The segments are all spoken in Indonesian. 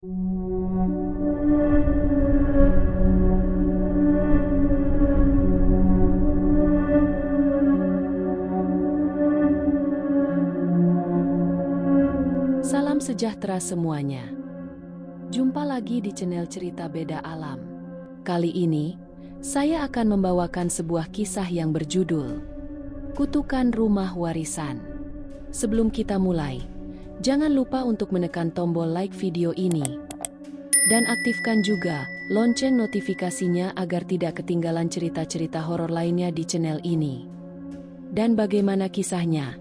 Salam sejahtera semuanya. Jumpa lagi di channel Cerita Beda Alam. Kali ini, saya akan membawakan sebuah kisah yang berjudul Kutukan Rumah Warisan. Sebelum kita mulai, jangan lupa untuk menekan tombol like video ini dan aktifkan juga lonceng notifikasinya agar tidak ketinggalan cerita-cerita horor lainnya di channel ini. Dan bagaimana kisahnya?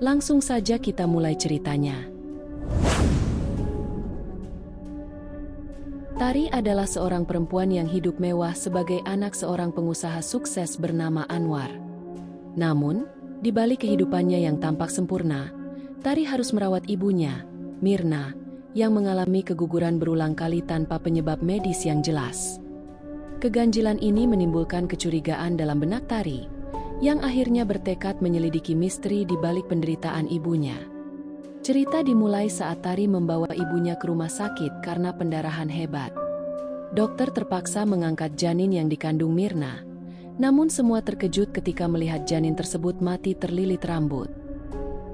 Langsung saja kita mulai ceritanya. Tari adalah seorang perempuan yang hidup mewah sebagai anak seorang pengusaha sukses bernama Anwar. Namun, di balik kehidupannya yang tampak sempurna, Tari harus merawat ibunya, Mirna, yang mengalami keguguran berulang kali tanpa penyebab medis yang jelas. Keganjilan ini menimbulkan kecurigaan dalam benak Tari, yang akhirnya bertekad menyelidiki misteri di balik penderitaan ibunya. Cerita dimulai saat Tari membawa ibunya ke rumah sakit karena pendarahan hebat. Dokter terpaksa mengangkat janin yang dikandung Mirna, namun semua terkejut ketika melihat janin tersebut mati terlilit rambut.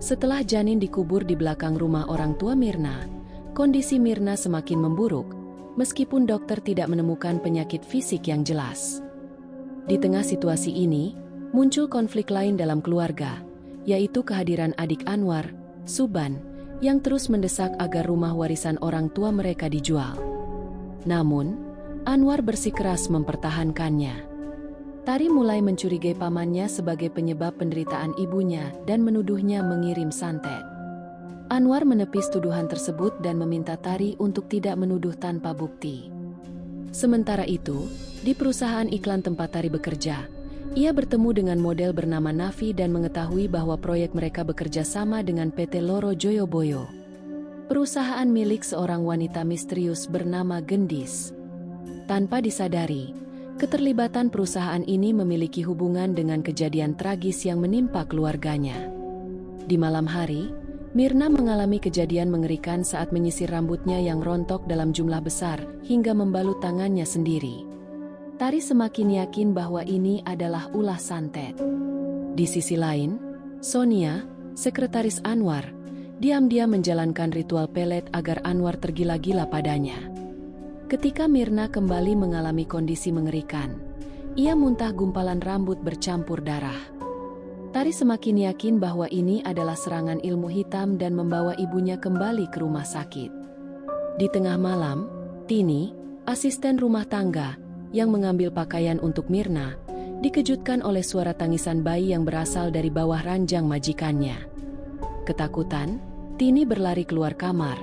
Setelah janin dikubur di belakang rumah orang tua Mirna, kondisi Mirna semakin memburuk, meskipun dokter tidak menemukan penyakit fisik yang jelas. Di tengah situasi ini, muncul konflik lain dalam keluarga, yaitu kehadiran adik Anwar, Suban, yang terus mendesak agar rumah warisan orang tua mereka dijual. Namun, Anwar bersikeras mempertahankannya. Tari mulai mencurigai pamannya sebagai penyebab penderitaan ibunya dan menuduhnya mengirim santet. Anwar menepis tuduhan tersebut dan meminta Tari untuk tidak menuduh tanpa bukti. Sementara itu, di perusahaan iklan tempat Tari bekerja, ia bertemu dengan model bernama Nafi dan mengetahui bahwa proyek mereka bekerja sama dengan PT Loro Joyoboyo, perusahaan milik seorang wanita misterius bernama Gendis. Tanpa disadari, keterlibatan perusahaan ini memiliki hubungan dengan kejadian tragis yang menimpa keluarganya. Di malam hari, Mirna mengalami kejadian mengerikan saat menyisir rambutnya yang rontok dalam jumlah besar hingga membalut tangannya sendiri. Tari semakin yakin bahwa ini adalah ulah santet. Di sisi lain, Sonia, sekretaris Anwar, diam-diam menjalankan ritual pelet agar Anwar tergila-gila padanya. Ketika Mirna kembali mengalami kondisi mengerikan, ia muntah gumpalan rambut bercampur darah. Tari semakin yakin bahwa ini adalah serangan ilmu hitam dan membawa ibunya kembali ke rumah sakit. Di tengah malam, Tini, asisten rumah tangga, yang mengambil pakaian untuk Mirna, dikejutkan oleh suara tangisan bayi yang berasal dari bawah ranjang majikannya. Ketakutan, Tini berlari keluar kamar,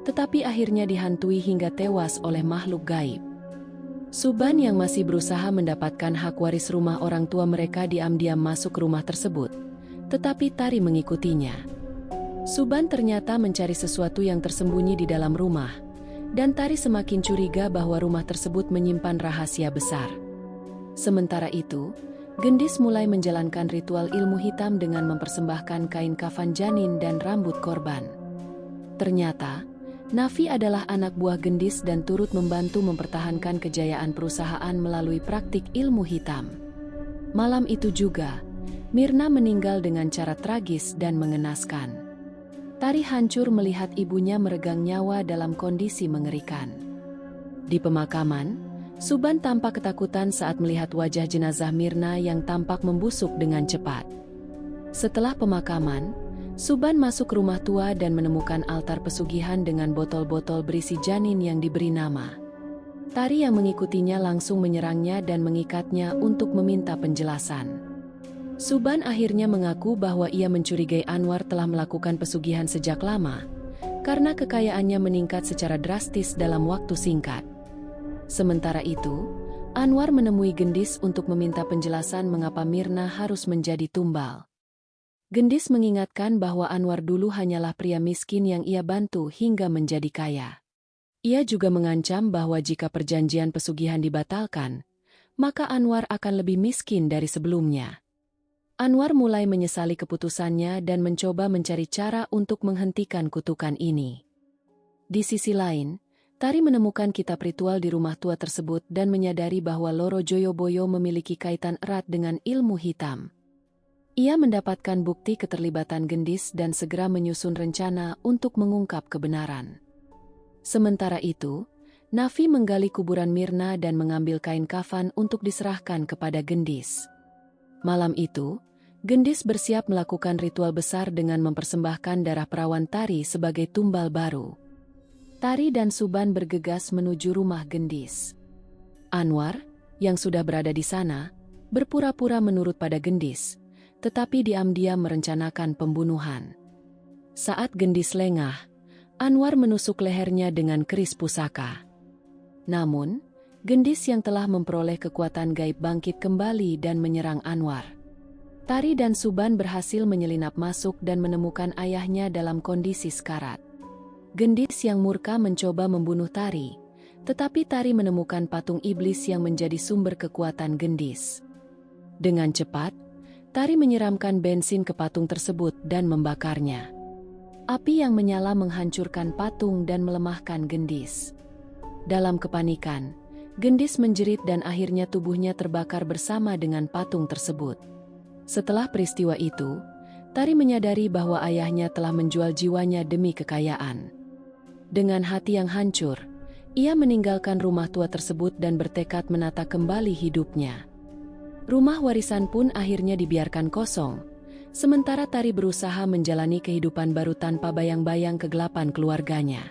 tetapi akhirnya dihantui hingga tewas oleh makhluk gaib. Suban yang masih berusaha mendapatkan hak waris rumah orang tua mereka diam-diam masuk ke rumah tersebut, tetapi Tari mengikutinya. Suban ternyata mencari sesuatu yang tersembunyi di dalam rumah, dan Tari semakin curiga bahwa rumah tersebut menyimpan rahasia besar. Sementara itu, Gendis mulai menjalankan ritual ilmu hitam dengan mempersembahkan kain kafan janin dan rambut korban. Ternyata, Nafi adalah anak buah Gendis dan turut membantu mempertahankan kejayaan perusahaan melalui praktik ilmu hitam. Malam itu juga, Mirna meninggal dengan cara tragis dan mengenaskan. Tari hancur melihat ibunya meregang nyawa dalam kondisi mengerikan. Di pemakaman, Suban tampak ketakutan saat melihat wajah jenazah Mirna yang tampak membusuk dengan cepat. Setelah pemakaman, Suban masuk ke rumah tua dan menemukan altar pesugihan dengan botol-botol berisi janin yang diberi nama. Tari yang mengikutinya langsung menyerangnya dan mengikatnya untuk meminta penjelasan. Suban akhirnya mengaku bahwa ia mencurigai Anwar telah melakukan pesugihan sejak lama, karena kekayaannya meningkat secara drastis dalam waktu singkat. Sementara itu, Anwar menemui Gendis untuk meminta penjelasan mengapa Mirna harus menjadi tumbal. Gendis mengingatkan bahwa Anwar dulu hanyalah pria miskin yang ia bantu hingga menjadi kaya. Ia juga mengancam bahwa jika perjanjian pesugihan dibatalkan, maka Anwar akan lebih miskin dari sebelumnya. Anwar mulai menyesali keputusannya dan mencoba mencari cara untuk menghentikan kutukan ini. Di sisi lain, Tari menemukan kitab ritual di rumah tua tersebut dan menyadari bahwa Loro Joyoboyo memiliki kaitan erat dengan ilmu hitam. Ia mendapatkan bukti keterlibatan Gendis dan segera menyusun rencana untuk mengungkap kebenaran. Sementara itu, Nafi menggali kuburan Mirna dan mengambil kain kafan untuk diserahkan kepada Gendis. Malam itu, Gendis bersiap melakukan ritual besar dengan mempersembahkan darah perawan Tari sebagai tumbal baru. Tari dan Suban bergegas menuju rumah Gendis. Anwar, yang sudah berada di sana, berpura-pura menurut pada Gendis, tetapi diam-diam merencanakan pembunuhan. Saat Gendis lengah, Anwar menusuk lehernya dengan keris pusaka. Namun, Gendis yang telah memperoleh kekuatan gaib bangkit kembali dan menyerang Anwar. Tari dan Suban berhasil menyelinap masuk dan menemukan ayahnya dalam kondisi sekarat. Gendis yang murka mencoba membunuh Tari, tetapi Tari menemukan patung iblis yang menjadi sumber kekuatan Gendis. Dengan cepat, Tari menyiramkan bensin ke patung tersebut dan membakarnya. Api yang menyala menghancurkan patung dan melemahkan Gendis. Dalam kepanikan, Gendis menjerit dan akhirnya tubuhnya terbakar bersama dengan patung tersebut. Setelah peristiwa itu, Tari menyadari bahwa ayahnya telah menjual jiwanya demi kekayaan. Dengan hati yang hancur, ia meninggalkan rumah tua tersebut dan bertekad menata kembali hidupnya. Rumah warisan pun akhirnya dibiarkan kosong, sementara Tari berusaha menjalani kehidupan baru tanpa bayang-bayang kegelapan keluarganya.